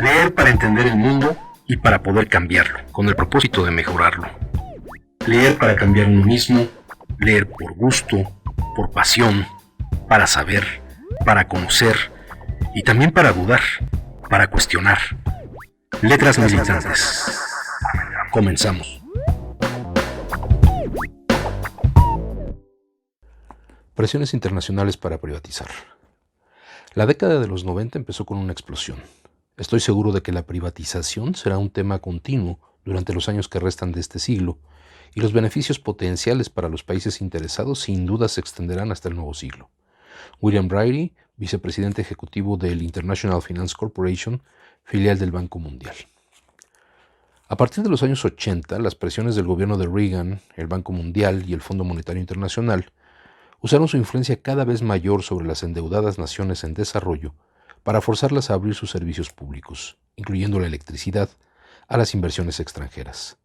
Leer para entender el mundo y para poder cambiarlo, con el propósito de mejorarlo. Leer para cambiar uno mismo, leer por gusto, por pasión, para saber, para conocer y también para dudar, para cuestionar. Letras militantes. Comenzamos. Presiones internacionales para privatizar. La década de los 90 empezó con una explosión. Estoy seguro de que la privatización será un tema continuo durante los años que restan de este siglo, y los beneficios potenciales para los países interesados sin duda se extenderán hasta el nuevo siglo. William Brady, vicepresidente ejecutivo del International Finance Corporation, filial del Banco Mundial. A partir de los años 80, las presiones del gobierno de Reagan, el Banco Mundial y el Fondo Monetario Internacional usaron su influencia cada vez mayor sobre las endeudadas naciones en desarrollo para forzarlas a abrir sus servicios públicos, incluyendo la electricidad, a las inversiones extranjeras.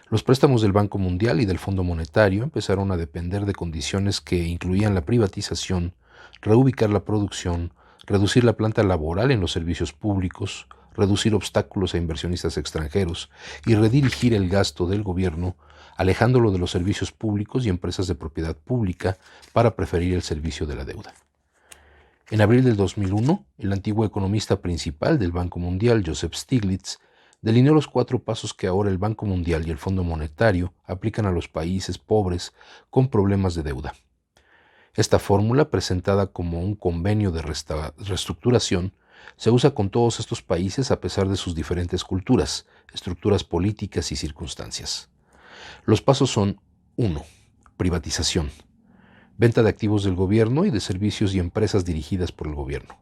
Los préstamos del Banco Mundial y del Fondo Monetario empezaron a depender de condiciones que incluían la privatización, reubicar la producción, reducir la planta laboral en los servicios públicos, reducir obstáculos a inversionistas extranjeros y redirigir el gasto del gobierno, alejándolo de los servicios públicos y empresas de propiedad pública para preferir el servicio de la deuda. En abril del 2001, el antiguo economista principal del Banco Mundial, Joseph Stiglitz, delineó los 4 pasos que ahora el Banco Mundial y el Fondo Monetario aplican a los países pobres con problemas de deuda. Esta fórmula, presentada como un convenio de reestructuración, se usa con todos estos países a pesar de sus diferentes culturas, estructuras políticas y circunstancias. Los pasos son 1. Privatización. Venta de activos del gobierno y de servicios y empresas dirigidas por el gobierno.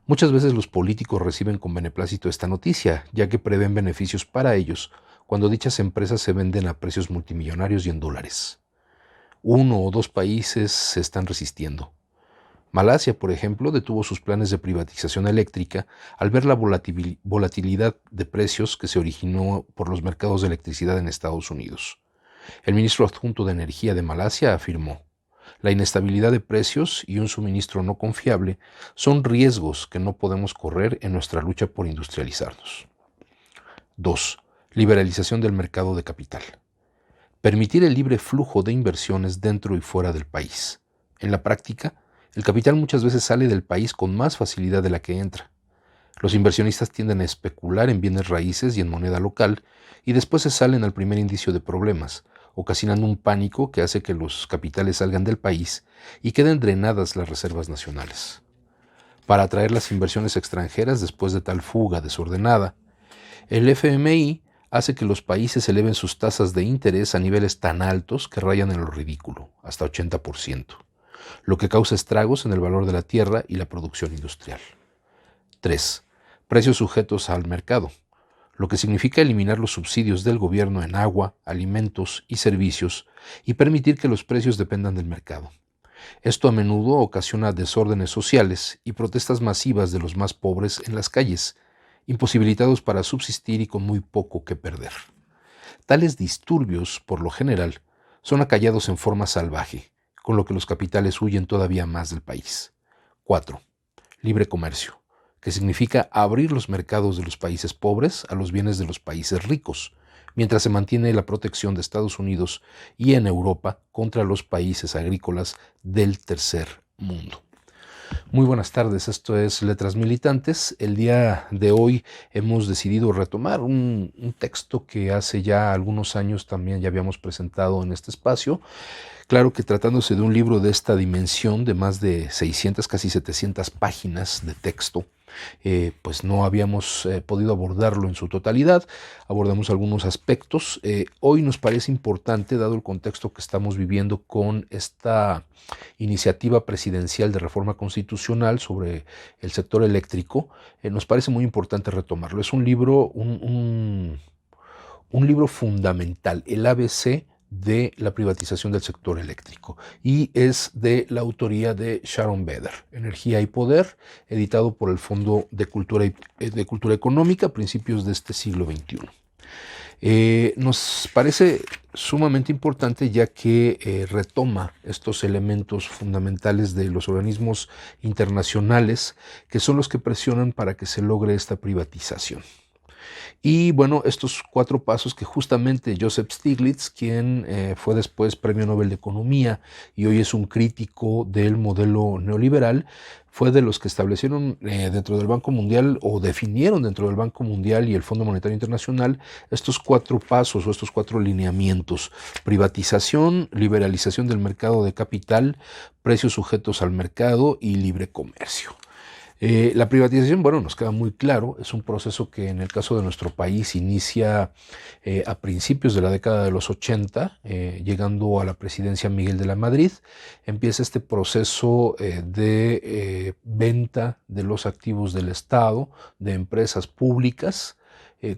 Muchas veces los políticos reciben con beneplácito esta noticia, ya que prevén beneficios para ellos cuando dichas empresas se venden a precios multimillonarios y en dólares. 1 o 2 países se están resistiendo. Malasia, por ejemplo, detuvo sus planes de privatización eléctrica al ver la volatilidad de precios que se originó por los mercados de electricidad en Estados Unidos. El ministro adjunto de Energía de Malasia afirmó: la inestabilidad de precios y un suministro no confiable son riesgos que no podemos correr en nuestra lucha por industrializarnos. 2. Liberalización del mercado de capital. Permitir el libre flujo de inversiones dentro y fuera del país. En la práctica, el capital muchas veces sale del país con más facilidad de la que entra. Los inversionistas tienden a especular en bienes raíces y en moneda local y después se salen al primer indicio de problemas, ocasionando un pánico que hace que los capitales salgan del país y queden drenadas las reservas nacionales. Para atraer las inversiones extranjeras después de tal fuga desordenada, el FMI hace que los países eleven sus tasas de interés a niveles tan altos que rayan en lo ridículo, hasta 80%, lo que causa estragos en el valor de la tierra y la producción industrial. 3. Precios sujetos al mercado, lo que significa eliminar los subsidios del gobierno en agua, alimentos y servicios y permitir que los precios dependan del mercado. Esto a menudo ocasiona desórdenes sociales y protestas masivas de los más pobres en las calles, imposibilitados para subsistir y con muy poco que perder. Tales disturbios, por lo general, son acallados en forma salvaje, con lo que los capitales huyen todavía más del país. 4. Libre comercio, que significa abrir los mercados de los países pobres a los bienes de los países ricos, mientras se mantiene la protección de Estados Unidos y en Europa contra los países agrícolas del tercer mundo. Muy buenas tardes, esto es Letras Militantes. El día de hoy hemos decidido retomar un texto que hace ya algunos años también ya habíamos presentado en este espacio. Claro que tratándose de un libro de esta dimensión, de más de 600, casi 700 páginas de texto, pues no habíamos podido abordarlo en su totalidad. Abordamos algunos aspectos. Hoy nos parece importante, dado el contexto que estamos viviendo con esta iniciativa presidencial de reforma constitucional sobre el sector eléctrico, nos parece muy importante retomarlo. Es un libro, un libro fundamental, el ABC de la privatización del sector eléctrico, y es de la autoría de Sharon Beder, Energía y Poder, editado por el Fondo de Cultura Económica a principios de este siglo XXI. Nos parece sumamente importante ya que retoma estos elementos fundamentales de los organismos internacionales que son los que presionan para que se logre esta privatización. Y bueno, estos 4 pasos que justamente Joseph Stiglitz, quien fue después Premio Nobel de Economía y hoy es un crítico del modelo neoliberal, fue de los que establecieron dentro del Banco Mundial o definieron dentro del Banco Mundial y el Fondo Monetario Internacional estos 4 pasos o estos 4 lineamientos: privatización, liberalización del mercado de capital, precios sujetos al mercado y libre comercio. La privatización, bueno, nos queda muy claro, es un proceso que en el caso de nuestro país inicia a principios de la década de los 80, llegando a la presidencia Miguel de la Madrid. Empieza este proceso de venta de los activos del Estado, de empresas públicas,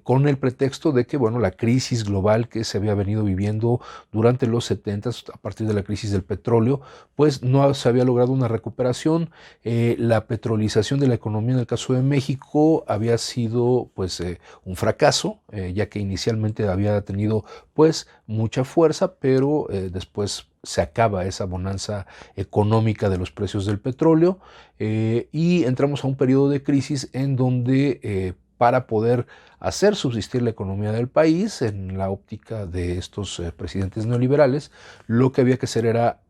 con el pretexto de que, bueno, la crisis global que se había venido viviendo durante los 70 a partir de la crisis del petróleo, pues no se había logrado una recuperación. La petrolización de la economía en el caso de México había sido pues un fracaso, ya que inicialmente había tenido pues mucha fuerza, pero después se acaba esa bonanza económica de los precios del petróleo y entramos a un periodo de crisis en donde para poder hacer subsistir la economía del país, en la óptica de estos presidentes neoliberales, lo que había que hacer era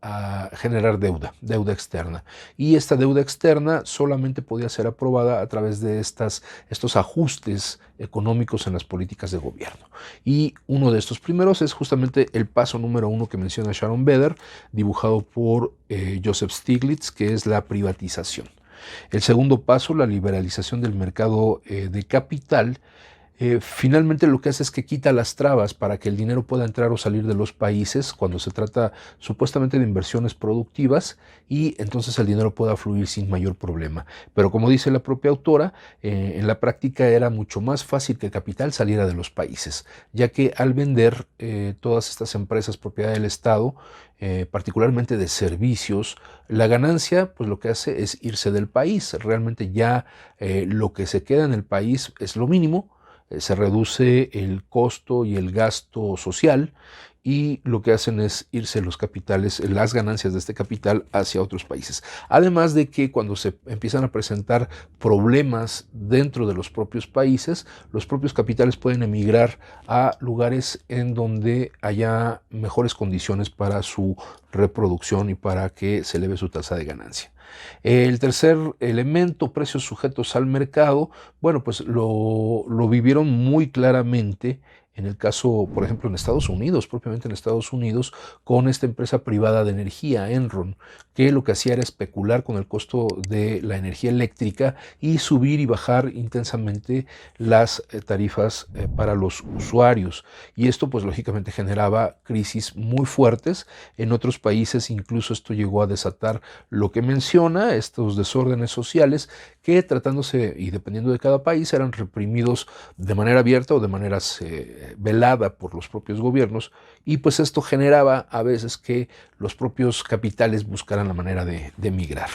generar deuda externa. Y esta deuda externa solamente podía ser aprobada a través de estos ajustes económicos en las políticas de gobierno. Y uno de estos primeros es justamente el paso número 1 que menciona Sharon Beder, dibujado por Joseph Stiglitz, que es la privatización. El segundo paso, la liberalización del mercado de capital, finalmente lo que hace es que quita las trabas para que el dinero pueda entrar o salir de los países cuando se trata supuestamente de inversiones productivas y entonces el dinero pueda fluir sin mayor problema. Pero como dice la propia autora, en la práctica era mucho más fácil que el capital saliera de los países, ya que al vender todas estas empresas propiedad del Estado, particularmente de servicios, la ganancia pues lo que hace es irse del país. Realmente ya lo que se queda en el país es lo mínimo. Se reduce el costo y el gasto social y lo que hacen es irse los capitales, las ganancias de este capital hacia otros países. Además de que cuando se empiezan a presentar problemas dentro de los propios países, los propios capitales pueden emigrar a lugares en donde haya mejores condiciones para su reproducción y para que se eleve su tasa de ganancia. El tercer elemento, precios sujetos al mercado, bueno, pues lo vivieron muy claramente en el caso, por ejemplo, en Estados Unidos, propiamente en Estados Unidos, con esta empresa privada de energía, Enron, que lo que hacía era especular con el costo de la energía eléctrica y subir y bajar intensamente las tarifas para los usuarios. Y esto, pues, lógicamente generaba crisis muy fuertes. En otros países incluso esto llegó a desatar lo que menciona, estos desórdenes sociales que tratándose y dependiendo de cada país eran reprimidos de manera abierta o de manera velada por los propios gobiernos y pues esto generaba a veces que los propios capitales buscaran la manera de migrar.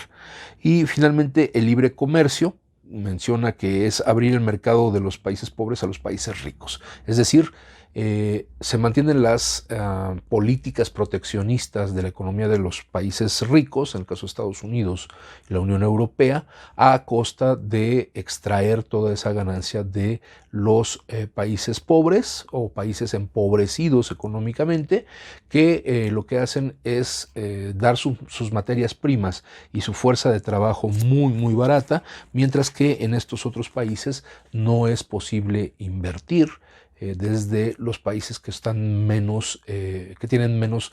Y finalmente el libre comercio menciona que es abrir el mercado de los países pobres a los países ricos, es decir, se mantienen las políticas proteccionistas de la economía de los países ricos, en el caso de Estados Unidos y la Unión Europea, a costa de extraer toda esa ganancia de los países pobres o países empobrecidos económicamente, que lo que hacen es dar sus materias primas y su fuerza de trabajo muy barata, mientras que en estos otros países no es posible invertir desde los países que están menos, que tienen menos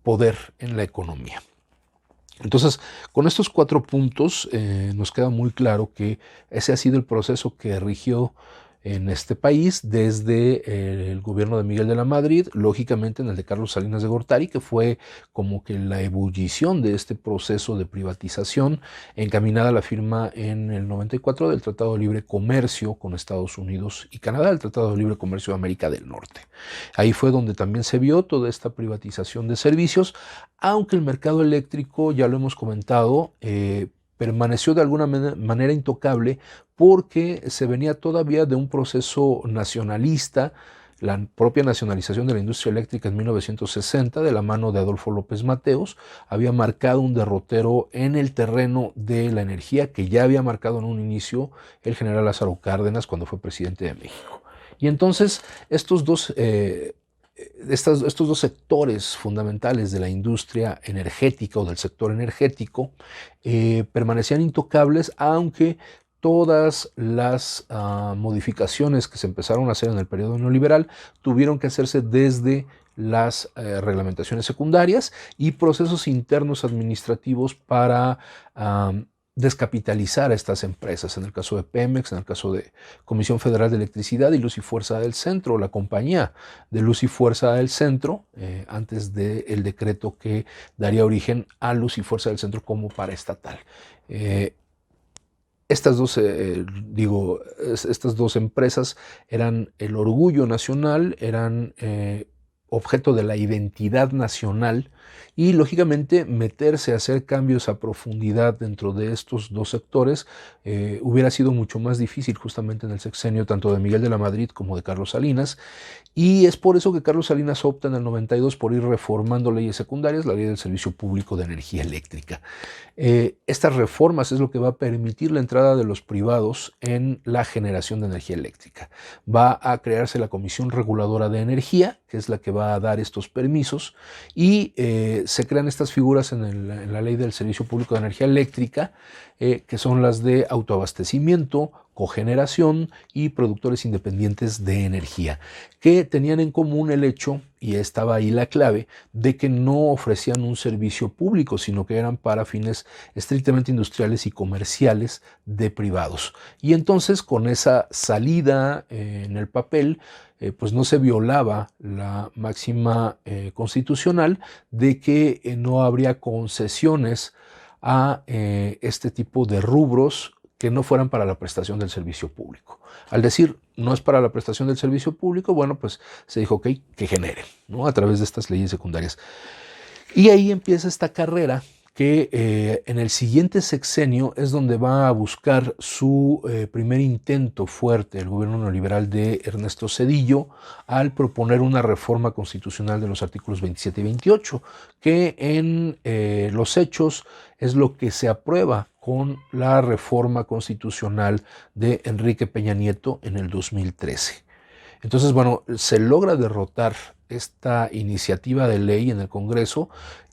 poder en la economía. Entonces, con estos 4 puntos nos queda muy claro que ese ha sido el proceso que rigió en este país desde el gobierno de Miguel de la Madrid, lógicamente en el de Carlos Salinas de Gortari, que fue como que la ebullición de este proceso de privatización encaminada a la firma en el 94 del Tratado de Libre Comercio con Estados Unidos y Canadá, el Tratado de Libre Comercio de América del Norte. Ahí fue donde también se vio toda esta privatización de servicios, aunque el mercado eléctrico, ya lo hemos comentado, permaneció de alguna manera intocable porque se venía todavía de un proceso nacionalista. La propia nacionalización de la industria eléctrica en 1960, de la mano de Adolfo López Mateos, había marcado un derrotero en el terreno de la energía que ya había marcado en un inicio el general Lázaro Cárdenas cuando fue presidente de México. Y entonces estos dos sectores fundamentales de la industria energética o del sector energético permanecían intocables, aunque todas las modificaciones que se empezaron a hacer en el periodo neoliberal tuvieron que hacerse desde las reglamentaciones secundarias y procesos internos administrativos para descapitalizar a estas empresas, en el caso de Pemex, en el caso de Comisión Federal de Electricidad y Luz y Fuerza del Centro, la compañía de Luz y Fuerza del Centro, antes del decreto que daría origen a Luz y Fuerza del Centro como paraestatal. Estas dos empresas eran el orgullo nacional, eran objeto de la identidad nacional y lógicamente meterse a hacer cambios a profundidad dentro de estos dos sectores hubiera sido mucho más difícil justamente en el sexenio tanto de Miguel de la Madrid como de Carlos Salinas, y es por eso que Carlos Salinas opta en el 92 por ir reformando leyes secundarias, la ley del Servicio Público de Energía Eléctrica. Estas reformas es lo que va a permitir la entrada de los privados en la generación de energía eléctrica. Va a crearse la Comisión Reguladora de Energía, que es la que va a dar estos permisos, y se crean estas figuras en la ley del Servicio Público de Energía Eléctrica, que son las de autoabastecimiento, cogeneración y productores independientes de energía, que tenían en común el hecho, y estaba ahí la clave, de que no ofrecían un servicio público, sino que eran para fines estrictamente industriales y comerciales de privados. Y entonces con esa salida en el papel, pues no se violaba la máxima constitucional de que no habría concesiones a este tipo de rubros que no fueran para la prestación del servicio público. Al decir no es para la prestación del servicio público, bueno, pues se dijo que generen, ¿no? A través de estas leyes secundarias. Y ahí empieza esta carrera que en el siguiente sexenio es donde va a buscar su primer intento fuerte el gobierno neoliberal de Ernesto Zedillo al proponer una reforma constitucional de los artículos 27 y 28, que en los hechos es lo que se aprueba con la reforma constitucional de Enrique Peña Nieto en el 2013. Entonces, bueno, se logra derrotar esta iniciativa de ley en el Congreso,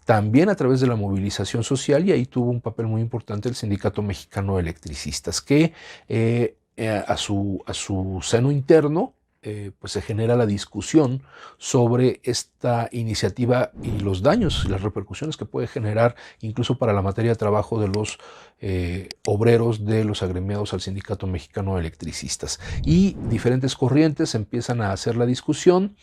también a través de la movilización social, y ahí tuvo un papel muy importante el Sindicato Mexicano de Electricistas, que a su seno interno pues se genera la discusión sobre esta iniciativa y los daños y las repercusiones que puede generar incluso para la materia de trabajo de los obreros de los agremiados al Sindicato Mexicano de Electricistas. Y diferentes corrientes empiezan a hacer la discusión,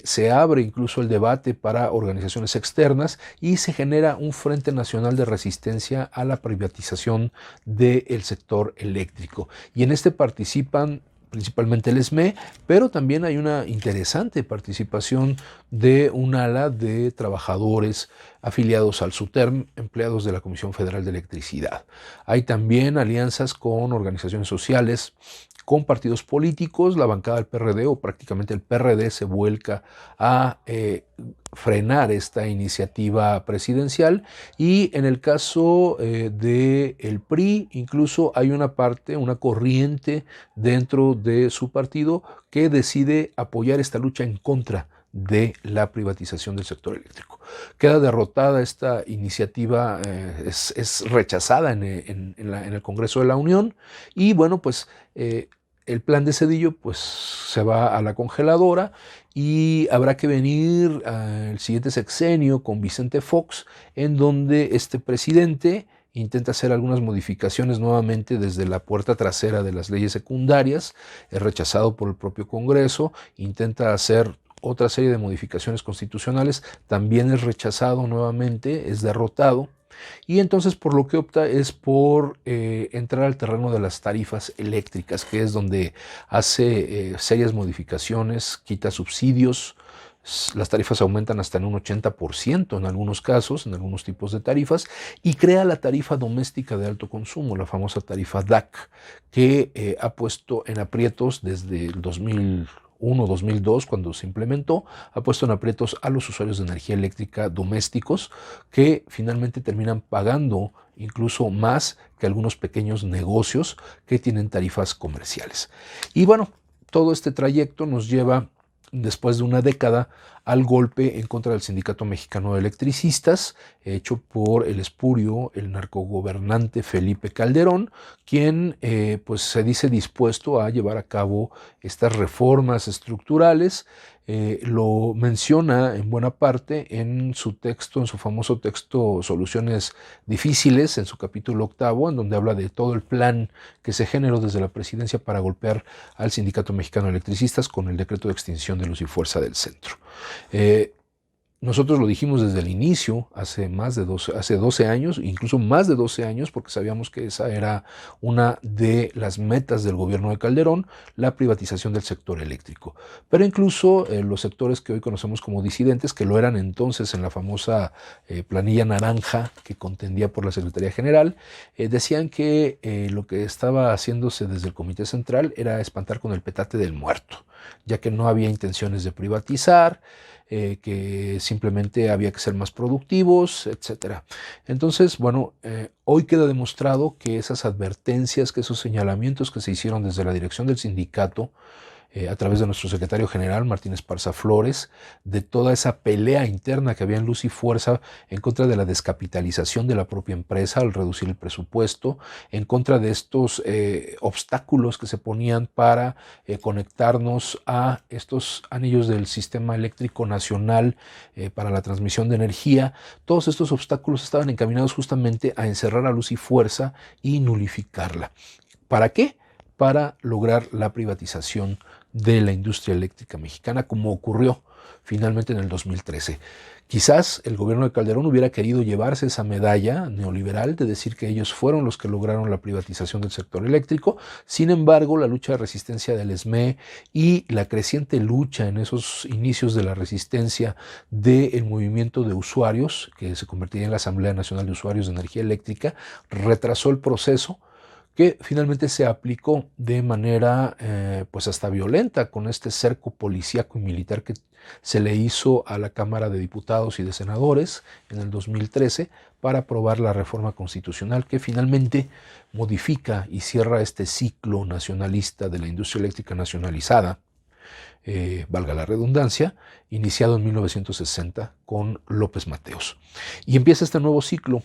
se abre incluso el debate para organizaciones externas y se genera un Frente Nacional de Resistencia a la privatización del sector eléctrico. Y en este participan principalmente el SME, pero también hay una interesante participación de un ala de trabajadores afiliados al SUTERM, empleados de la Comisión Federal de Electricidad. Hay también alianzas con organizaciones sociales, con partidos políticos. La bancada del PRD o prácticamente el PRD se vuelca a frenar esta iniciativa presidencial, y en el caso del PRI incluso hay una corriente dentro de su partido que decide apoyar esta lucha en contra de la privatización del sector eléctrico. Queda derrotada esta iniciativa, es rechazada en el Congreso de la Unión, y bueno, pues el plan de Zedillo pues se va a la congeladora, y habrá que venir al siguiente sexenio con Vicente Fox, en donde este presidente intenta hacer algunas modificaciones nuevamente desde la puerta trasera de las leyes secundarias, es rechazado por el propio Congreso, intenta hacer otra serie de modificaciones constitucionales, también es rechazado nuevamente, es derrotado. Y entonces por lo que opta es por entrar al terreno de las tarifas eléctricas, que es donde hace serias modificaciones, quita subsidios Las tarifas aumentan hasta en un 80% en algunos casos, en algunos tipos de tarifas, y crea la tarifa doméstica de alto consumo, la famosa tarifa DAC, que ha puesto en aprietos desde el 2001-2002, cuando se implementó, ha puesto en aprietos a los usuarios de energía eléctrica domésticos, que finalmente terminan pagando incluso más que algunos pequeños negocios que tienen tarifas comerciales. Y bueno, todo este trayecto nos lleva, después de una década, al golpe en contra del Sindicato Mexicano de Electricistas, hecho por el espurio, el narcogobernante Felipe Calderón, quien pues se dice dispuesto a llevar a cabo estas reformas estructurales. Lo menciona en buena parte en su texto, en su famoso texto Soluciones Difíciles, en su capítulo 8, en donde habla de todo el plan que se generó desde la presidencia para golpear al Sindicato Mexicano de Electricistas con el decreto de extinción de luz y fuerza del centro. Nosotros lo dijimos desde el inicio, hace 12 años, incluso más de 12 años, porque sabíamos que esa era una de las metas del gobierno de Calderón, la privatización del sector eléctrico. Pero incluso los sectores que hoy conocemos como disidentes, que lo eran entonces en la famosa planilla naranja que contendía por la Secretaría General, decían que lo que estaba haciéndose desde el Comité Central era espantar con el petate del muerto, ya que no había intenciones de privatizar, que simplemente había que ser más productivos, etc. Entonces, bueno, hoy queda demostrado que esas advertencias, que esos señalamientos que se hicieron desde la dirección del sindicato, a través de nuestro secretario general, Martín Esparza Flores, de toda esa pelea interna que había en Luz y Fuerza en contra de la descapitalización de la propia empresa al reducir el presupuesto, en contra de estos obstáculos que se ponían para conectarnos a estos anillos del sistema eléctrico nacional para la transmisión de energía. Todos estos obstáculos estaban encaminados justamente a encerrar a Luz y Fuerza y nulificarla. ¿Para qué? Para lograr la privatización de la industria eléctrica mexicana, como ocurrió finalmente en el 2013. Quizás el gobierno de Calderón hubiera querido llevarse esa medalla neoliberal de decir que ellos fueron los que lograron la privatización del sector eléctrico. Sin embargo, la lucha de resistencia del SME y la creciente lucha en esos inicios de la resistencia del movimiento de usuarios, que se convertiría en la Asamblea Nacional de Usuarios de Energía Eléctrica, retrasó el proceso, que finalmente se aplicó de manera pues hasta violenta, con este cerco policíaco y militar que se le hizo a la Cámara de Diputados y de Senadores en el 2013 para aprobar la reforma constitucional que finalmente modifica y cierra este ciclo nacionalista de la industria eléctrica nacionalizada, valga la redundancia, iniciado en 1960 con López Mateos. Y empieza este nuevo ciclo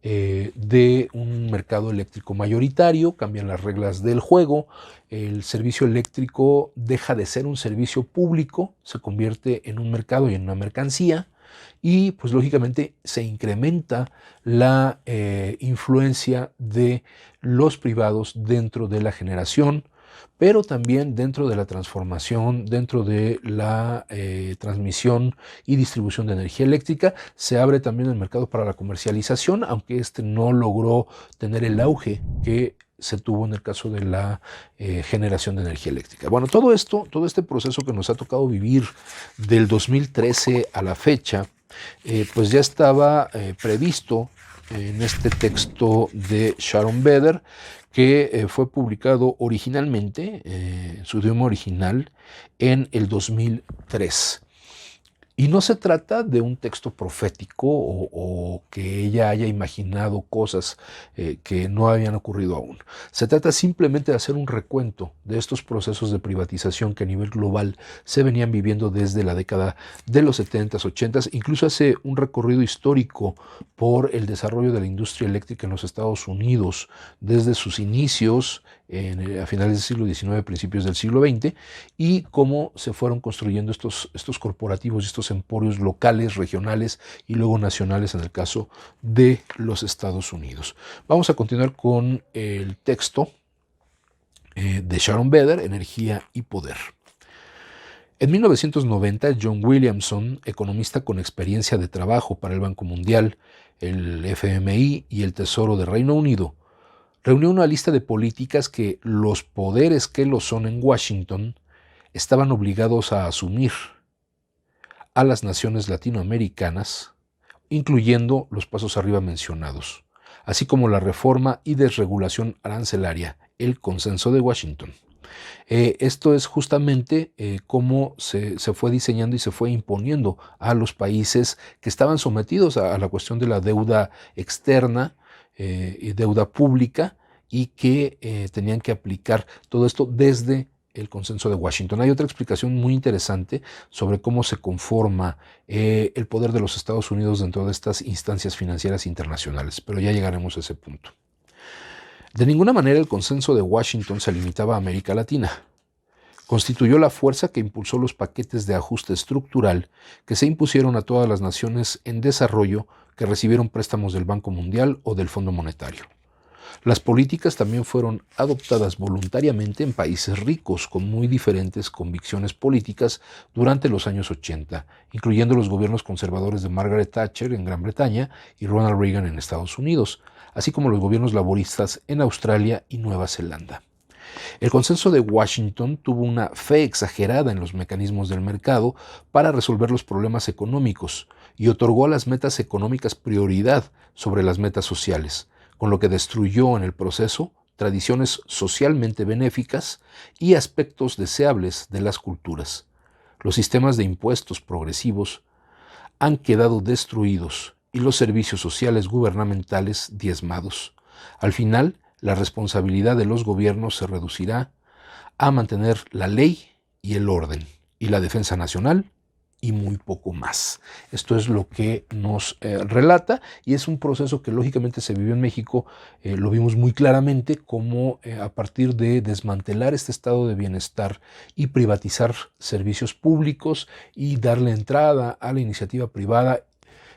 de un mercado eléctrico mayoritario. Cambian las reglas del juego, el servicio eléctrico deja de ser un servicio público, se convierte en un mercado y en una mercancía, y pues lógicamente se incrementa la influencia de los privados dentro de la generación, pero también dentro de la transformación, dentro de la transmisión y distribución de energía eléctrica. Se abre también el mercado para la comercialización, aunque este no logró tener el auge que se tuvo en el caso de la generación de energía eléctrica. Bueno, todo este proceso que nos ha tocado vivir del 2013 a la fecha, pues ya estaba previsto en este texto de Sharon Beder, que fue publicado originalmente, su idioma original, en el 2003. Y no se trata de un texto profético o que ella haya imaginado cosas que no habían ocurrido aún. Se trata simplemente de hacer un recuento de estos procesos de privatización que a nivel global se venían viviendo desde la década de los 70s, 80s. Incluso hace un recorrido histórico por el desarrollo de la industria eléctrica en los Estados Unidos desde sus inicios a finales del siglo XIX, principios del siglo XX, y cómo se fueron construyendo estos corporativos y estos emporios locales, regionales y luego nacionales en el caso de los Estados Unidos. Vamos a continuar con el texto de Sharon Beder, Energía y Poder. En 1990, John Williamson, economista con experiencia de trabajo para el Banco Mundial, el FMI y el Tesoro de Reino Unido, reunió una lista de políticas que los poderes que lo son en Washington estaban obligados a asumir a las naciones latinoamericanas, incluyendo los pasos arriba mencionados, así como la reforma y desregulación arancelaria, el Consenso de Washington. Esto es justamente cómo se fue diseñando y se fue imponiendo a los países que estaban sometidos a la cuestión de la deuda externa y deuda pública, y que tenían que aplicar todo esto desde el Consenso de Washington. Hay otra explicación muy interesante sobre cómo se conforma el poder de los Estados Unidos dentro de estas instancias financieras internacionales, pero ya llegaremos a ese punto. De ninguna manera el Consenso de Washington se limitaba a América Latina. Constituyó la fuerza que impulsó los paquetes de ajuste estructural que se impusieron a todas las naciones en desarrollo que recibieron préstamos del Banco Mundial o del Fondo Monetario. Las políticas también fueron adoptadas voluntariamente en países ricos con muy diferentes convicciones políticas durante los años 80, incluyendo los gobiernos conservadores de Margaret Thatcher en Gran Bretaña y Ronald Reagan en Estados Unidos, así como los gobiernos laboristas en Australia y Nueva Zelanda. El Consenso de Washington tuvo una fe exagerada en los mecanismos del mercado para resolver los problemas económicos y otorgó a las metas económicas prioridad sobre las metas sociales, con lo que destruyó en el proceso tradiciones socialmente benéficas y aspectos deseables de las culturas. Los sistemas de impuestos progresivos han quedado destruidos y los servicios sociales gubernamentales diezmados. Al final, la responsabilidad de los gobiernos se reducirá a mantener la ley y el orden, y la defensa nacional, y muy poco más. Esto es lo que nos relata, y es un proceso que lógicamente se vivió en México. Lo vimos muy claramente como a partir de desmantelar este estado de bienestar y privatizar servicios públicos y darle entrada a la iniciativa privada,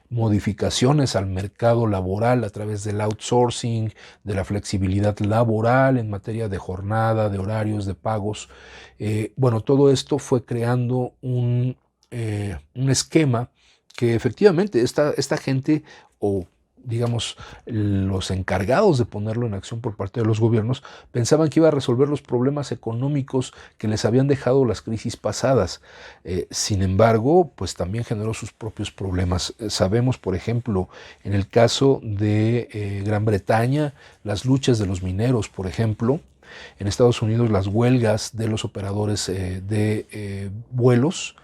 modificaciones al mercado laboral a través del outsourcing, de la flexibilidad laboral en materia de jornada, de horarios, de pagos. Todo esto fue creando un esquema que efectivamente esta gente, o digamos los encargados de ponerlo en acción por parte de los gobiernos, pensaban que iba a resolver los problemas económicos que les habían dejado las crisis pasadas. Sin embargo, pues también generó sus propios problemas. Sabemos, por ejemplo, en el caso de Gran Bretaña, las luchas de los mineros, por ejemplo. En Estados Unidos, las huelgas de los operadores de vuelos,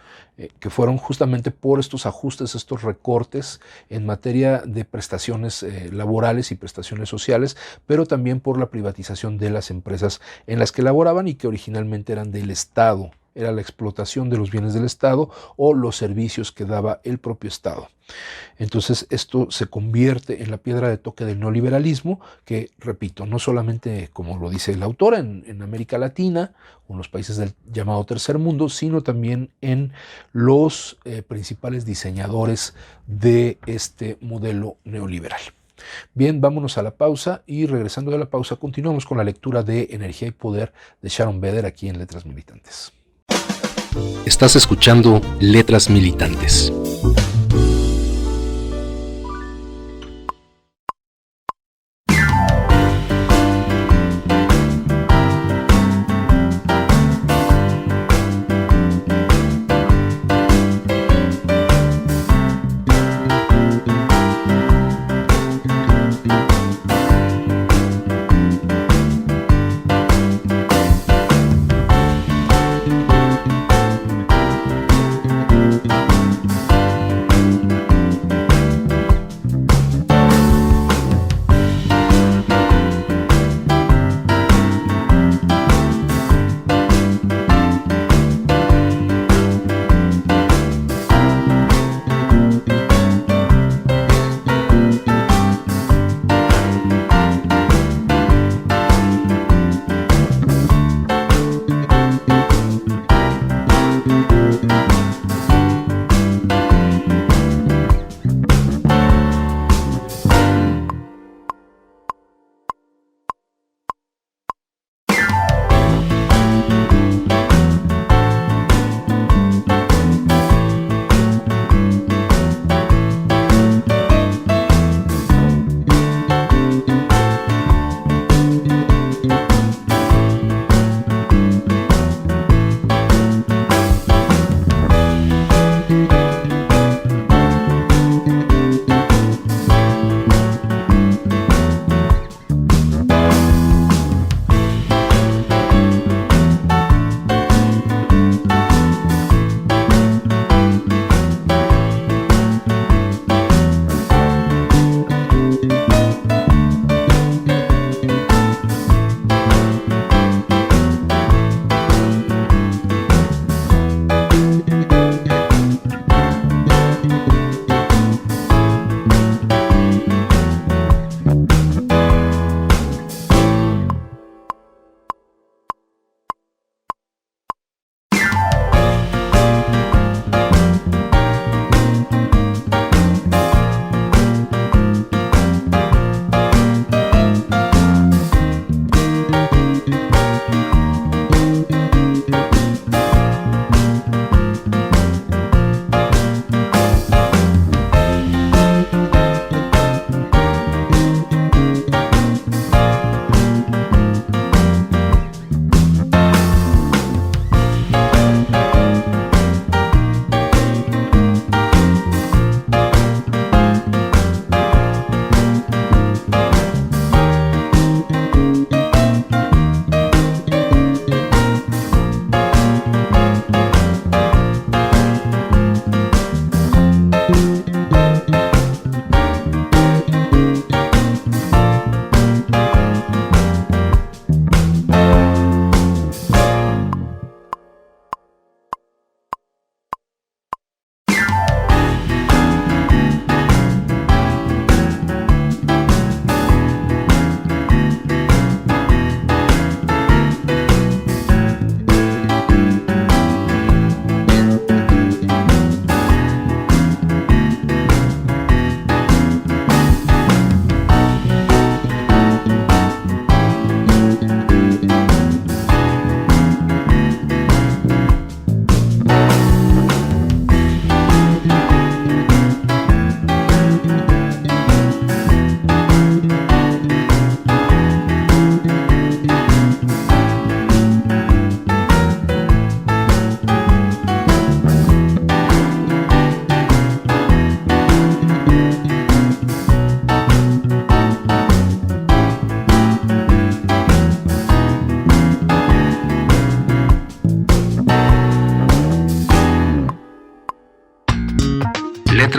que fueron justamente por estos ajustes, estos recortes en materia de prestaciones laborales y prestaciones sociales, pero también por la privatización de las empresas en las que laboraban y que originalmente eran del Estado. Era la explotación de los bienes del Estado o los servicios que daba el propio Estado. Entonces esto se convierte en la piedra de toque del neoliberalismo, que, repito, no solamente, como lo dice el autor, en América Latina o en los países del llamado tercer mundo, sino también en los principales diseñadores de este modelo neoliberal. Bien, vámonos a la pausa, y regresando de la pausa continuamos con la lectura de Energía y Poder de Sharon Beder aquí en Letras Militantes. Estás escuchando Letras Militantes.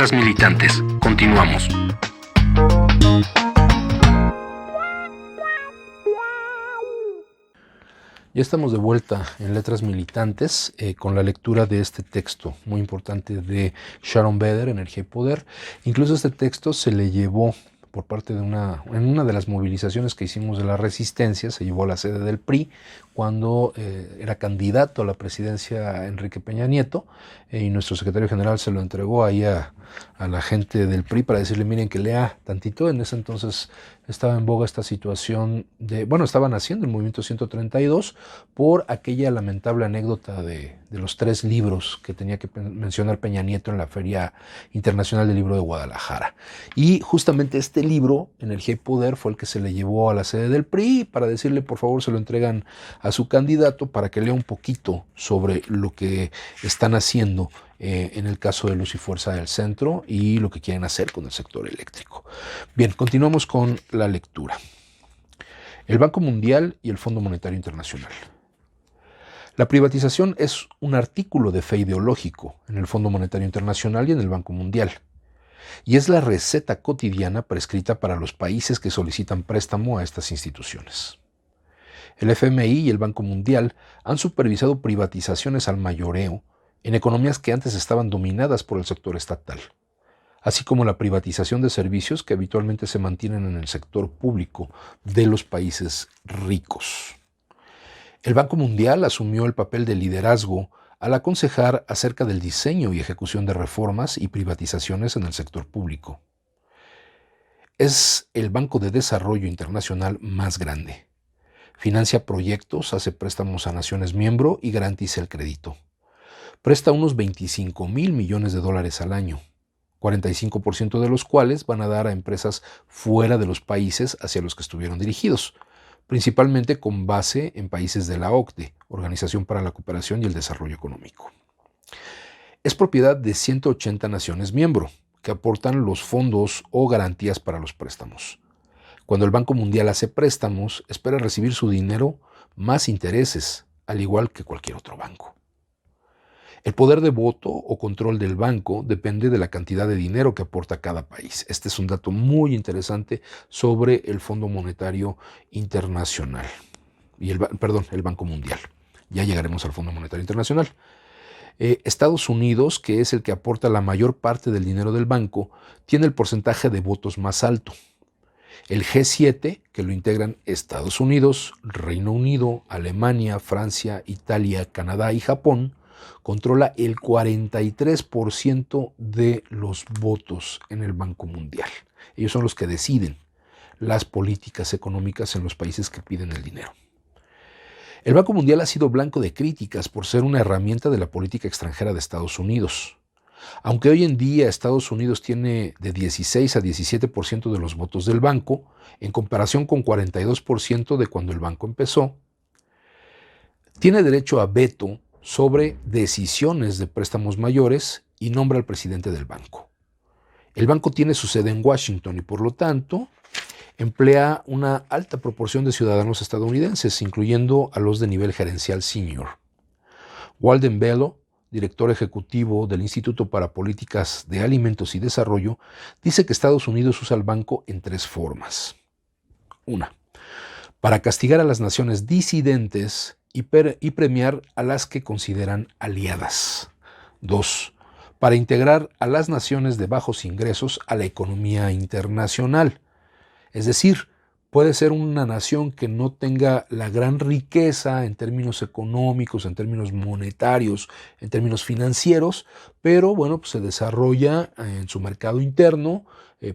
Letras Militantes. Continuamos. Ya estamos de vuelta en Letras Militantes con la lectura de este texto muy importante de Sharon Beder, Energía y Poder. Incluso este texto se le llevó por parte de en una de las movilizaciones que hicimos de la Resistencia, se llevó a la sede del PRI cuando era candidato a la presidencia Enrique Peña Nieto, y nuestro secretario general se lo entregó ahí a la gente del PRI para decirle, miren, que lea tantito. En ese entonces estaba en boga esta situación estaban haciendo el movimiento 132 por aquella lamentable anécdota de los 3 libros que tenía que mencionar Peña Nieto en la Feria Internacional del Libro de Guadalajara. Y justamente este libro, Energía y Poder, fue el que se le llevó a la sede del PRI para decirle, por favor, se lo entregan a su candidato para que lea un poquito sobre lo que están haciendo en el caso de Luz y Fuerza del Centro y lo que quieren hacer con el sector eléctrico. Bien, continuamos con la lectura. El Banco Mundial y el Fondo Monetario Internacional. La privatización es un artículo de fe ideológico en el Fondo Monetario Internacional y en el Banco Mundial, y es la receta cotidiana prescrita para los países que solicitan préstamo a estas instituciones. El FMI y el Banco Mundial han supervisado privatizaciones al mayoreo en economías que antes estaban dominadas por el sector estatal, así como la privatización de servicios que habitualmente se mantienen en el sector público de los países ricos. El Banco Mundial asumió el papel de liderazgo al aconsejar acerca del diseño y ejecución de reformas y privatizaciones en el sector público. Es el banco de desarrollo internacional más grande. Financia proyectos, hace préstamos a naciones miembro y garantiza el crédito. Presta unos 25,000 millones de dólares al año, 45% de los cuales van a dar a empresas fuera de los países hacia los que estuvieron dirigidos, principalmente con base en países de la OCDE, Organización para la Cooperación y el Desarrollo Económico. Es propiedad de 180 naciones miembro, que aportan los fondos o garantías para los préstamos. Cuando el Banco Mundial hace préstamos, espera recibir su dinero más intereses, al igual que cualquier otro banco. El poder de voto o control del banco depende de la cantidad de dinero que aporta cada país. Este es un dato muy interesante sobre el Fondo Monetario Internacional y el Banco Mundial. Ya llegaremos al Fondo Monetario Internacional. Estados Unidos, que es el que aporta la mayor parte del dinero del banco, tiene el porcentaje de votos más alto. El G7, que lo integran Estados Unidos, Reino Unido, Alemania, Francia, Italia, Canadá y Japón, controla el 43% de los votos en el Banco Mundial. Ellos son los que deciden las políticas económicas en los países que piden el dinero. El Banco Mundial ha sido blanco de críticas por ser una herramienta de la política extranjera de Estados Unidos. Aunque hoy en día Estados Unidos tiene de 16 a 17% de los votos del banco, en comparación con 42% de cuando el banco empezó, tiene derecho a veto sobre decisiones de préstamos mayores y nombra al presidente del banco. El banco tiene su sede en Washington y, por lo tanto, emplea una alta proporción de ciudadanos estadounidenses, incluyendo a los de nivel gerencial senior. Walden Bello, director ejecutivo del Instituto para Políticas de Alimentos y Desarrollo, dice que Estados Unidos usa el banco en 3 formas. 1. Para castigar a las naciones disidentes y premiar a las que consideran aliadas. 2. Para integrar a las naciones de bajos ingresos a la economía internacional. Es decir, puede ser una nación que no tenga la gran riqueza en términos económicos, en términos monetarios, en términos financieros, pero pues se desarrolla en su mercado interno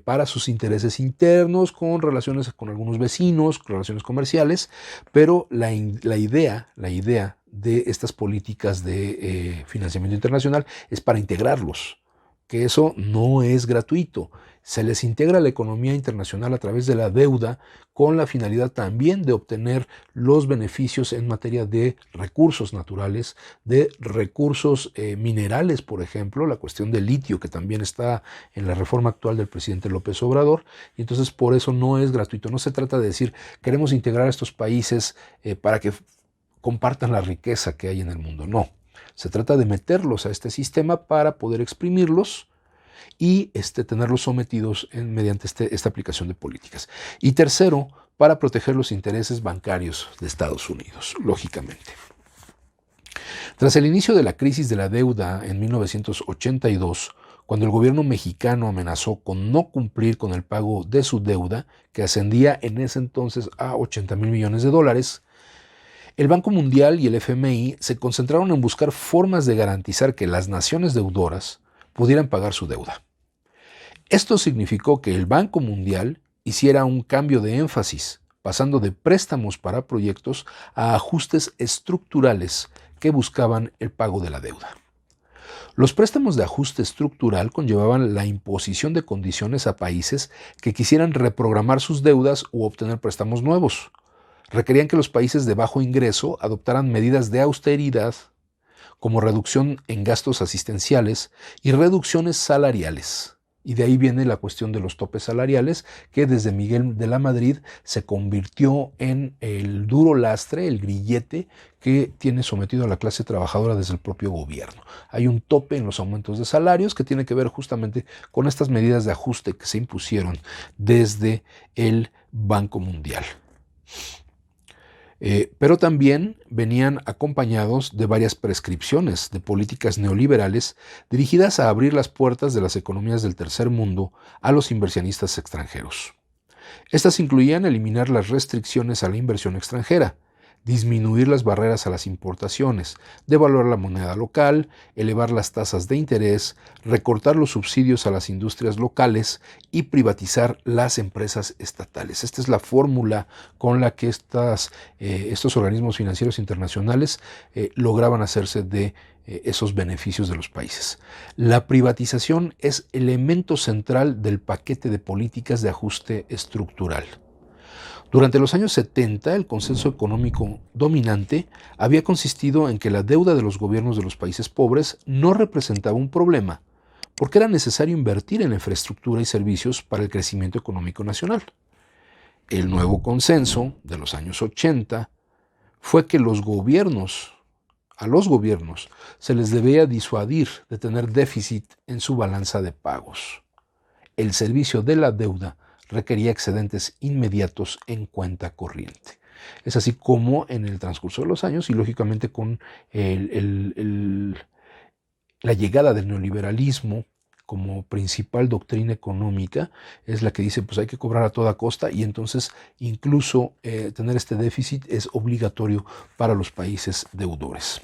para sus intereses internos, con relaciones con algunos vecinos, con relaciones comerciales, pero la idea de estas políticas de financiamiento internacional es para integrarlos, que eso no es gratuito. Se les integra la economía internacional a través de la deuda con la finalidad también de obtener los beneficios en materia de recursos naturales, de recursos minerales, por ejemplo, la cuestión del litio, que también está en la reforma actual del presidente López Obrador, y entonces por eso no es gratuito. No se trata de decir queremos integrar a estos países para que compartan la riqueza que hay en el mundo. No, se trata de meterlos a este sistema para poder exprimirlos y tenerlos sometidos mediante esta aplicación de políticas. Y tercero, para proteger los intereses bancarios de Estados Unidos, lógicamente. Tras el inicio de la crisis de la deuda en 1982, cuando el gobierno mexicano amenazó con no cumplir con el pago de su deuda, que ascendía en ese entonces a $80,000 millones, el Banco Mundial y el FMI se concentraron en buscar formas de garantizar que las naciones deudoras pudieran pagar su deuda. Esto significó que el Banco Mundial hiciera un cambio de énfasis, pasando de préstamos para proyectos a ajustes estructurales que buscaban el pago de la deuda. Los préstamos de ajuste estructural conllevaban la imposición de condiciones a países que quisieran reprogramar sus deudas u obtener préstamos nuevos. Requerían que los países de bajo ingreso adoptaran medidas de austeridad, como reducción en gastos asistenciales y reducciones salariales. Y de ahí viene la cuestión de los topes salariales, que desde Miguel de la Madrid se convirtió en el duro lastre, el grillete que tiene sometido a la clase trabajadora desde el propio gobierno. Hay un tope en los aumentos de salarios que tiene que ver justamente con estas medidas de ajuste que se impusieron desde el Banco Mundial. Pero también venían acompañados de varias prescripciones de políticas neoliberales dirigidas a abrir las puertas de las economías del tercer mundo a los inversionistas extranjeros. Estas incluían eliminar las restricciones a la inversión extranjera, disminuir las barreras a las importaciones, devaluar la moneda local, elevar las tasas de interés, recortar los subsidios a las industrias locales y privatizar las empresas estatales. Esta es la fórmula con la que estos organismos financieros internacionales lograban hacerse de esos beneficios de los países. La privatización es elemento central del paquete de políticas de ajuste estructural. Durante los años 70, el consenso económico dominante había consistido en que la deuda de los gobiernos de los países pobres no representaba un problema, porque era necesario invertir en la infraestructura y servicios para el crecimiento económico nacional. El nuevo consenso de los años 80 fue que a los gobiernos se les debía disuadir de tener déficit en su balanza de pagos. El servicio de la deuda requería excedentes inmediatos en cuenta corriente. Es así como en el transcurso de los años y lógicamente con la llegada del neoliberalismo como principal doctrina económica, es la que dice pues hay que cobrar a toda costa y entonces incluso tener este déficit es obligatorio para los países deudores.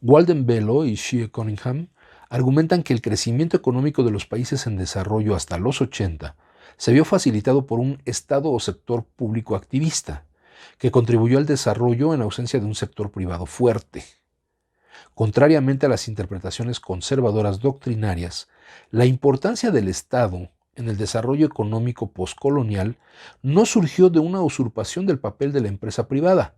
Walden Bello y Shea Cunningham argumentan que el crecimiento económico de los países en desarrollo hasta los 80 se vio facilitado por un Estado o sector público activista, que contribuyó al desarrollo en ausencia de un sector privado fuerte. Contrariamente a las interpretaciones conservadoras doctrinarias, la importancia del Estado en el desarrollo económico postcolonial no surgió de una usurpación del papel de la empresa privada.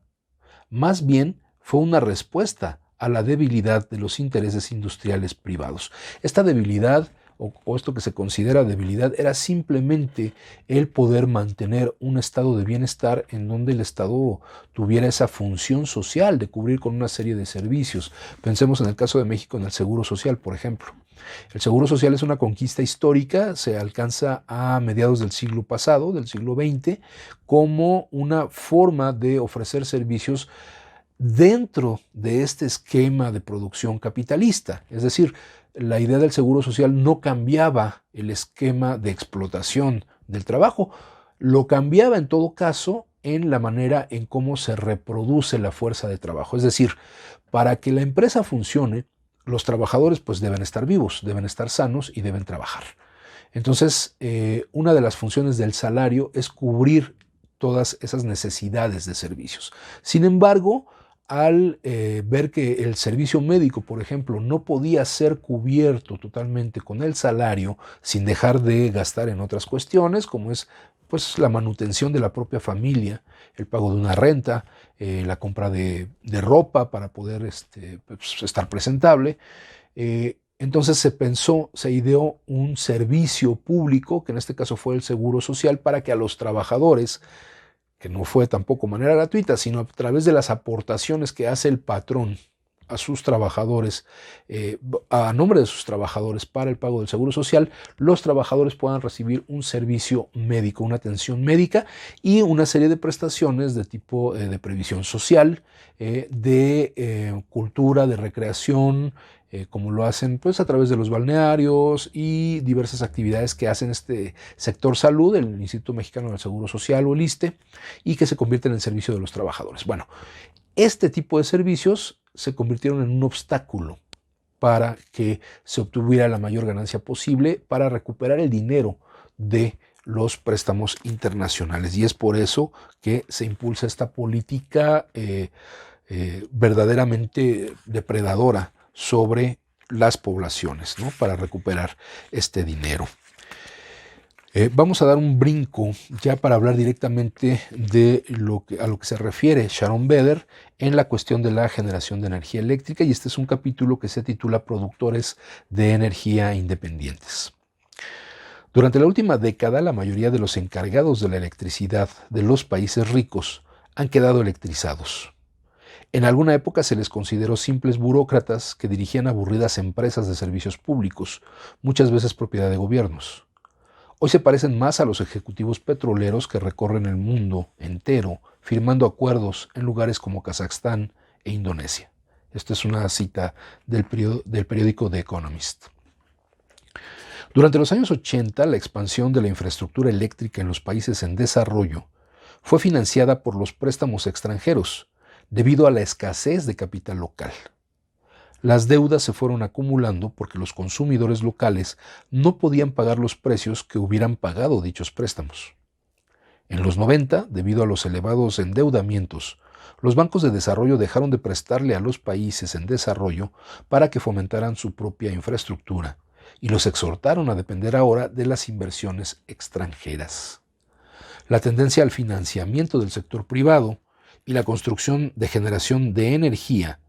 Más bien, fue una respuesta a la debilidad de los intereses industriales privados. Esta debilidad o esto que se considera debilidad era simplemente el poder mantener un estado de bienestar en donde el Estado tuviera esa función social de cubrir con una serie de servicios. Pensemos en el caso de México en el Seguro Social, por ejemplo. El Seguro Social es una conquista histórica, se alcanza a mediados del siglo pasado, del siglo XX, como una forma de ofrecer servicios dentro de este esquema de producción capitalista. Es decir, la idea del seguro social no cambiaba el esquema de explotación del trabajo, lo cambiaba en todo caso en la manera en cómo se reproduce la fuerza de trabajo. Es decir, para que la empresa funcione, los trabajadores pues deben estar vivos, deben estar sanos y deben trabajar. Entonces, una de las funciones del salario es cubrir todas esas necesidades de servicios. Sin embargo, al ver que el servicio médico, por ejemplo, no podía ser cubierto totalmente con el salario sin dejar de gastar en otras cuestiones, como es pues, la manutención de la propia familia, el pago de una renta, la compra de ropa para poder pues, estar presentable, entonces se ideó un servicio público, que en este caso fue el Seguro Social, para que a los trabajadores, que no fue tampoco de manera gratuita, sino a través de las aportaciones que hace el patrón a sus trabajadores, a nombre de sus trabajadores para el pago del seguro social, los trabajadores puedan recibir un servicio médico, una atención médica y una serie de prestaciones de tipo de previsión social, de cultura, de recreación, como lo hacen pues a través de los balnearios y diversas actividades que hacen este sector salud, el Instituto Mexicano del Seguro Social o el ISSSTE, y que se convierten en servicio de los trabajadores. Bueno, este tipo de servicios se convirtieron en un obstáculo para que se obtuviera la mayor ganancia posible para recuperar el dinero de los préstamos internacionales. Y es por eso que se impulsa esta política verdaderamente depredadora sobre las poblaciones, ¿no? Para recuperar este dinero. Vamos a dar un brinco ya para hablar directamente de a lo que se refiere Sharon Beder en la cuestión de la generación de energía eléctrica, y este es un capítulo que se titula Productores de Energía Independientes. Durante la última década, la mayoría de los encargados de la electricidad de los países ricos han quedado electrizados. En alguna época se les consideró simples burócratas que dirigían aburridas empresas de servicios públicos, muchas veces propiedad de gobiernos. Hoy se parecen más a los ejecutivos petroleros que recorren el mundo entero firmando acuerdos en lugares como Kazajstán e Indonesia. Esta es una cita del periódico The Economist. Durante los años 80, la expansión de la infraestructura eléctrica en los países en desarrollo fue financiada por los préstamos extranjeros, debido a la escasez de capital local. Las deudas se fueron acumulando porque los consumidores locales no podían pagar los precios que hubieran pagado dichos préstamos. En los 90, debido a los elevados endeudamientos, los bancos de desarrollo dejaron de prestarle a los países en desarrollo para que fomentaran su propia infraestructura y los exhortaron a depender ahora de las inversiones extranjeras. La tendencia al financiamiento del sector privado y la construcción de generación de energía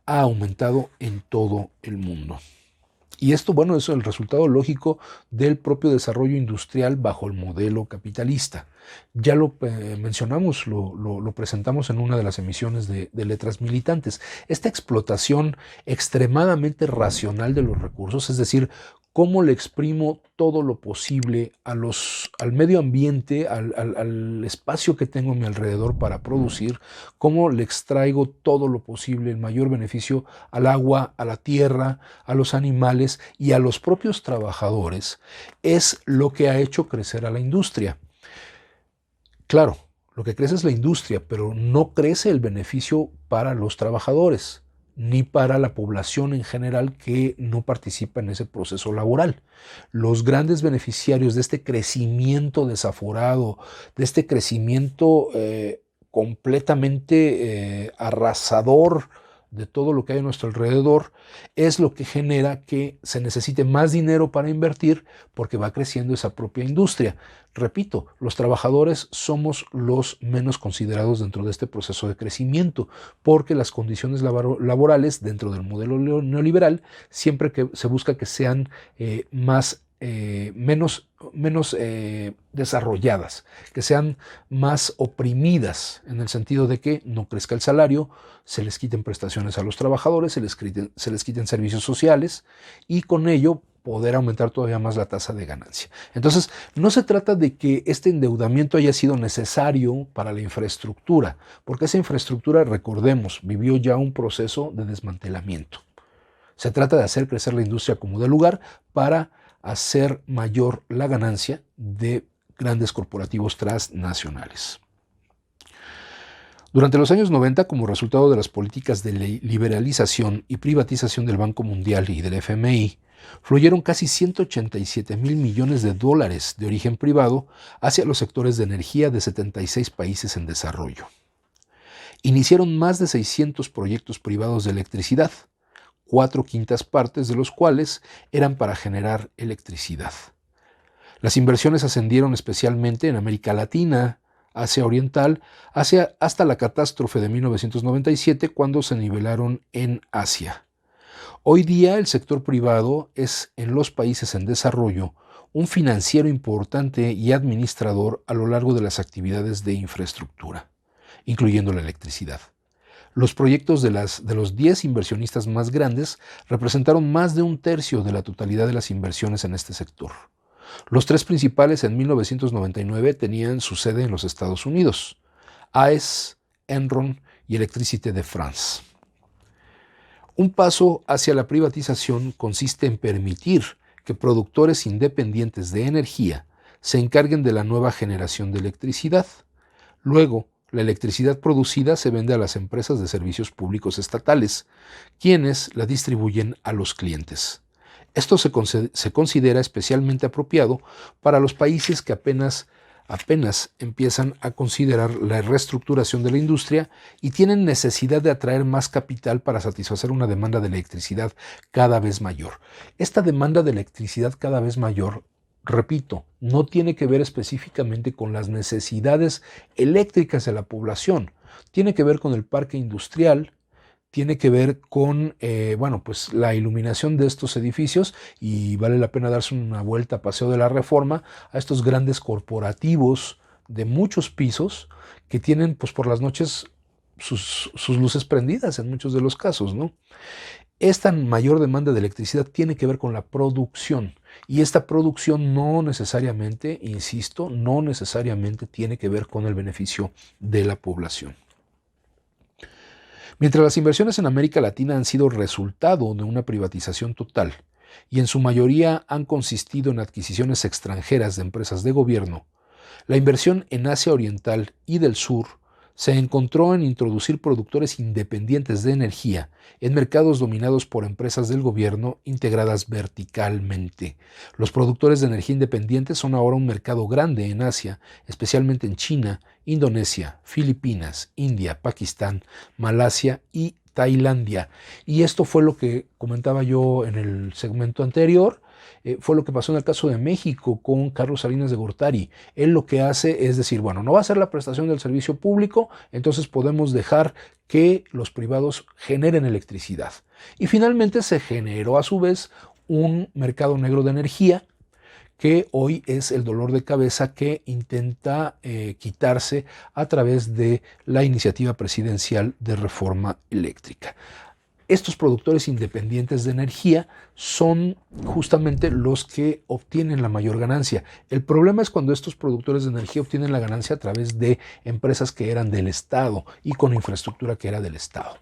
ha aumentado en todo el mundo. Y esto, bueno, es el resultado lógico del propio desarrollo industrial bajo el modelo capitalista. Ya lo mencionamos, lo presentamos en una de las emisiones de Letras Militantes. Esta explotación extremadamente racional de los recursos, es decir, cómo le exprimo todo lo posible al medio ambiente, al espacio que tengo a mi alrededor para producir, cómo le extraigo todo lo posible, el mayor beneficio al agua, a la tierra, a los animales y a los propios trabajadores, es lo que ha hecho crecer a la industria. Claro, lo que crece es la industria, pero no crece el beneficio para los trabajadores, ni para la población en general que no participa en ese proceso laboral. Los grandes beneficiarios de este crecimiento desaforado, de este crecimiento completamente arrasador de todo lo que hay a nuestro alrededor, es lo que genera que se necesite más dinero para invertir porque va creciendo esa propia industria. Repito, los trabajadores somos los menos considerados dentro de este proceso de crecimiento porque las condiciones laborales dentro del modelo neoliberal siempre que se busca que sean menos desarrolladas, que sean más oprimidas en el sentido de que no crezca el salario, se les quiten prestaciones a los trabajadores, se les quiten servicios sociales y con ello poder aumentar todavía más la tasa de ganancia. Entonces, no se trata de que este endeudamiento haya sido necesario para la infraestructura, porque esa infraestructura, recordemos, vivió ya un proceso de desmantelamiento. Se trata de hacer crecer la industria como de lugar para hacer mayor la ganancia de grandes corporativos transnacionales. Durante los años 90, como resultado de las políticas de liberalización y privatización del Banco Mundial y del FMI, fluyeron casi 187,000 millones de dólares de origen privado hacia los sectores de energía de 76 países en desarrollo. Iniciaron más de 600 proyectos privados de electricidad, 4/5 partes de los cuales eran para generar electricidad. Las inversiones ascendieron especialmente en América Latina, Asia Oriental, hasta la catástrofe de 1997 cuando se nivelaron en Asia. Hoy día el sector privado es en los países en desarrollo un financiero importante y administrador a lo largo de las actividades de infraestructura, incluyendo la electricidad. Los proyectos de los 10 inversionistas más grandes representaron más de un tercio de la totalidad de las inversiones en este sector. Los 3 principales en 1999 tenían su sede en los Estados Unidos: AES, Enron y Electricité de France. Un paso hacia la privatización consiste en permitir que productores independientes de energía se encarguen de la nueva generación de electricidad. Luego, la electricidad producida se vende a las empresas de servicios públicos estatales, quienes la distribuyen a los clientes. Esto se considera especialmente apropiado para los países que apenas empiezan a considerar la reestructuración de la industria y tienen necesidad de atraer más capital para satisfacer una demanda de electricidad cada vez mayor. Esta demanda de electricidad cada vez mayor, repito, no tiene que ver específicamente con las necesidades eléctricas de la población, tiene que ver con el parque industrial, tiene que ver con pues la iluminación de estos edificios, y vale la pena darse una vuelta a Paseo de la Reforma, a estos grandes corporativos de muchos pisos que tienen pues por las noches sus luces prendidas en muchos de los casos, ¿no? Esta mayor demanda de electricidad tiene que ver con la producción, y esta producción no necesariamente, insisto, no necesariamente tiene que ver con el beneficio de la población. Mientras las inversiones en América Latina han sido resultado de una privatización total y en su mayoría han consistido en adquisiciones extranjeras de empresas de gobierno, la inversión en Asia Oriental y del Sur se encontró en introducir productores independientes de energía en mercados dominados por empresas del gobierno integradas verticalmente. Los productores de energía independientes son ahora un mercado grande en Asia, especialmente en China, Indonesia, Filipinas, India, Pakistán, Malasia y Tailandia. Y esto fue lo que comentaba yo en el segmento anterior. Fue lo que pasó en el caso de México con Carlos Salinas de Gortari. Él lo que hace es decir, bueno, no va a ser la prestación del servicio público, entonces podemos dejar que los privados generen electricidad. Y finalmente se generó a su vez un mercado negro de energía que hoy es el dolor de cabeza que intenta quitarse a través de la iniciativa presidencial de reforma eléctrica. Estos productores independientes de energía son justamente los que obtienen la mayor ganancia. El problema es cuando estos productores de energía obtienen la ganancia a través de empresas que eran del Estado y con infraestructura que era del Estado.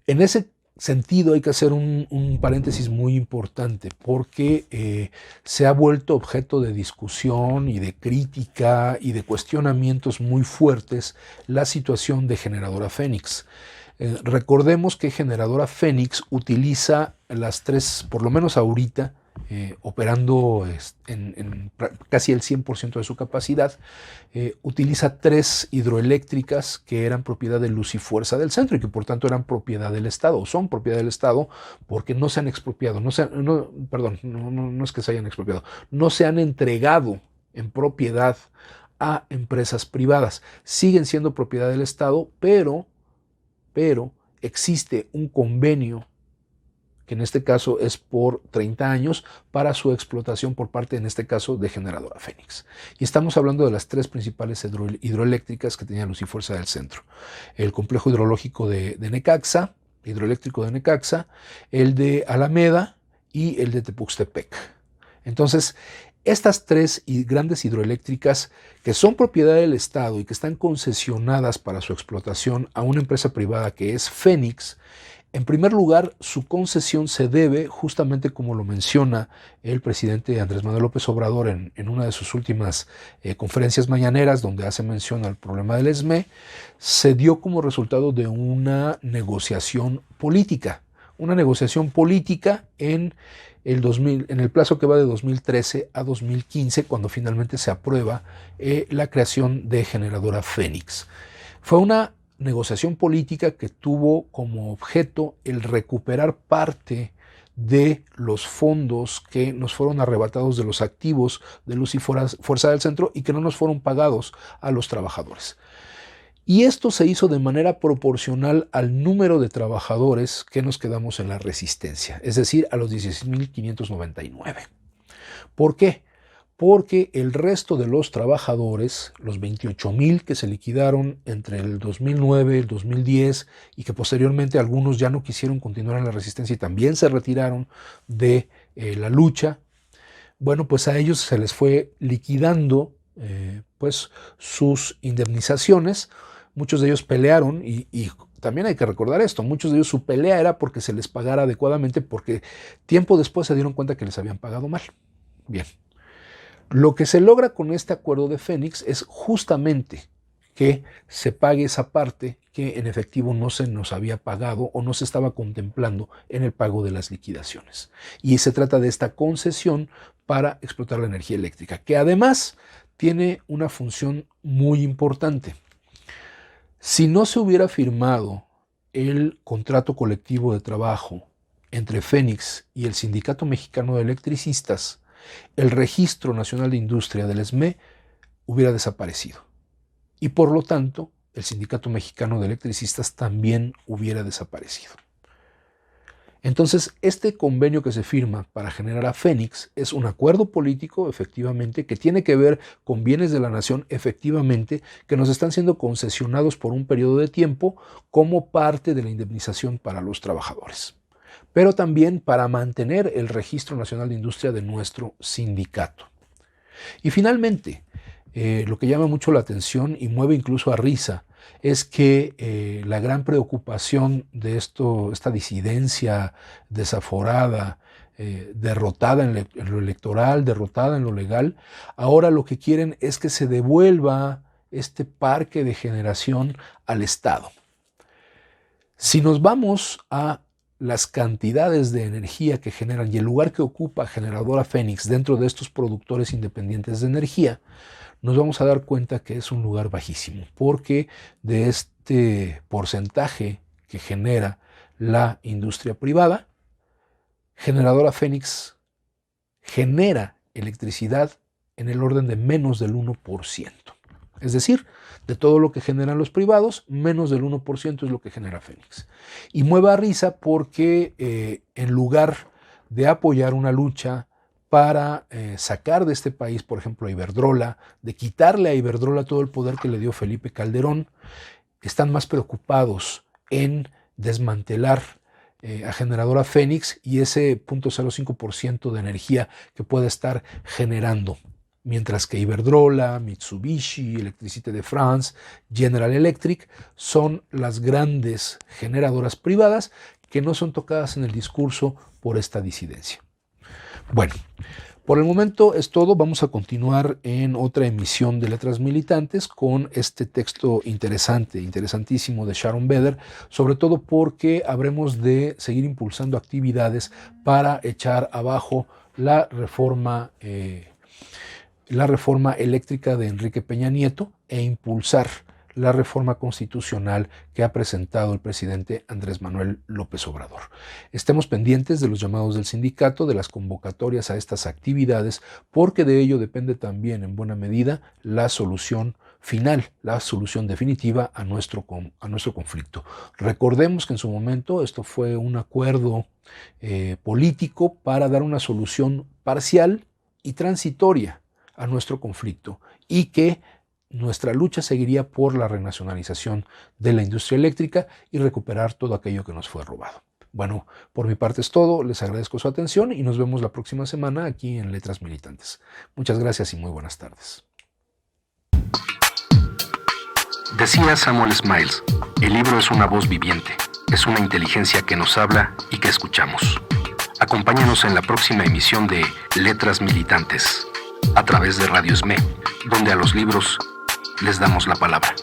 En ese sentido hay que hacer un paréntesis muy importante, porque se ha vuelto objeto de discusión y de crítica y de cuestionamientos muy fuertes la situación de Generadora Fénix. Recordemos que Generadora Fénix utiliza las 3, por lo menos ahorita, operando en casi el 100% de su capacidad, utiliza 3 hidroeléctricas que eran propiedad de Luz y Fuerza del Centro y que por tanto eran propiedad del Estado, o son propiedad del Estado porque no se han expropiado, no es que se hayan expropiado, no se han entregado en propiedad a empresas privadas. Siguen siendo propiedad del Estado, pero existe un convenio que en este caso es por 30 años para su explotación por parte, en este caso, de Generadora Fénix. Y estamos hablando de las 3 principales hidroeléctricas que tenía Luz y Fuerza del Centro: el complejo hidrológico de Necaxa, hidroeléctrico de Necaxa, el de Alameda y el de Tepuxtepec. Entonces, estas 3 grandes hidroeléctricas que son propiedad del Estado y que están concesionadas para su explotación a una empresa privada que es Fénix, en primer lugar, su concesión se debe, justamente como lo menciona el presidente Andrés Manuel López Obrador en una de sus últimas conferencias mañaneras, donde hace mención al problema del ESME, se dio como resultado de una negociación política. Una negociación política en el plazo que va de 2013 a 2015, cuando finalmente se aprueba la creación de Generadora Fénix. Fue una negociación política que tuvo como objeto el recuperar parte de los fondos que nos fueron arrebatados de los activos de Luz y Fuerza del Centro y que no nos fueron pagados a los trabajadores. Y esto se hizo de manera proporcional al número de trabajadores que nos quedamos en la resistencia, es decir, a los 16.599. ¿Por qué? porque el resto de los trabajadores, los 28,000 que se liquidaron entre el 2009 y el 2010 y que posteriormente algunos ya no quisieron continuar en la resistencia y también se retiraron de la lucha, bueno, pues a ellos se les fue liquidando pues sus indemnizaciones. Muchos de ellos pelearon y también hay que recordar esto, muchos de ellos su pelea era porque se les pagara adecuadamente, porque tiempo después se dieron cuenta que les habían pagado mal. Bien, lo que se logra con este acuerdo de Fénix es justamente que se pague esa parte que en efectivo no se nos había pagado o no se estaba contemplando en el pago de las liquidaciones. Y se trata de esta concesión para explotar la energía eléctrica, que además tiene una función muy importante. Si no se hubiera firmado el contrato colectivo de trabajo entre Fénix y el Sindicato Mexicano de Electricistas, el Registro Nacional de Industria del SME hubiera desaparecido. Y por lo tanto, el Sindicato Mexicano de Electricistas también hubiera desaparecido. Entonces, este convenio que se firma para generar a Fénix es un acuerdo político, efectivamente, que tiene que ver con bienes de la nación, efectivamente, que nos están siendo concesionados por un periodo de tiempo como parte de la indemnización para los trabajadores, pero también para mantener el Registro Nacional de Industria de nuestro sindicato. Y finalmente, lo que llama mucho la atención y mueve incluso a risa es que la gran preocupación de esta disidencia desaforada, derrotada en lo electoral, derrotada en lo legal, ahora lo que quieren es que se devuelva este parque de generación al Estado. Si nos vamos a las cantidades de energía que generan y el lugar que ocupa Generadora Fénix dentro de estos productores independientes de energía, nos vamos a dar cuenta que es un lugar bajísimo, porque de este porcentaje que genera la industria privada, Generadora Fénix genera electricidad en el orden de menos del 1%. Es decir, de todo lo que generan los privados, menos del 1% es lo que genera Fénix. Y mueve a risa porque en lugar de apoyar una lucha para sacar de este país, por ejemplo, a Iberdrola, de quitarle a Iberdrola todo el poder que le dio Felipe Calderón, están más preocupados en desmantelar a Generadora Fénix y ese 0.05% de energía que puede estar generando. Mientras que Iberdrola, Mitsubishi, Electricité de France, General Electric son las grandes generadoras privadas que no son tocadas en el discurso por esta disidencia. Bueno, por el momento es todo. Vamos a continuar en otra emisión de Letras Militantes con este texto interesantísimo de Sharon Beder, sobre todo porque habremos de seguir impulsando actividades para echar abajo la reforma eléctrica de Enrique Peña Nieto e impulsar la reforma constitucional que ha presentado el presidente Andrés Manuel López Obrador. Estemos pendientes de los llamados del sindicato, de las convocatorias a estas actividades, porque de ello depende también en buena medida la solución final, la solución definitiva a nuestro conflicto. Recordemos que en su momento esto fue un acuerdo político para dar una solución parcial y transitoria a nuestro conflicto y que nuestra lucha seguiría por la renacionalización de la industria eléctrica y recuperar todo aquello que nos fue robado. Bueno, por mi parte es todo, les agradezco su atención y nos vemos la próxima semana aquí en Letras Militantes. Muchas gracias y muy buenas tardes. Decía Samuel Smiles, el libro es una voz viviente, es una inteligencia que nos habla y que escuchamos. Acompáñanos en la próxima emisión de Letras Militantes, a través de Radio SME, donde a los libros les damos la palabra.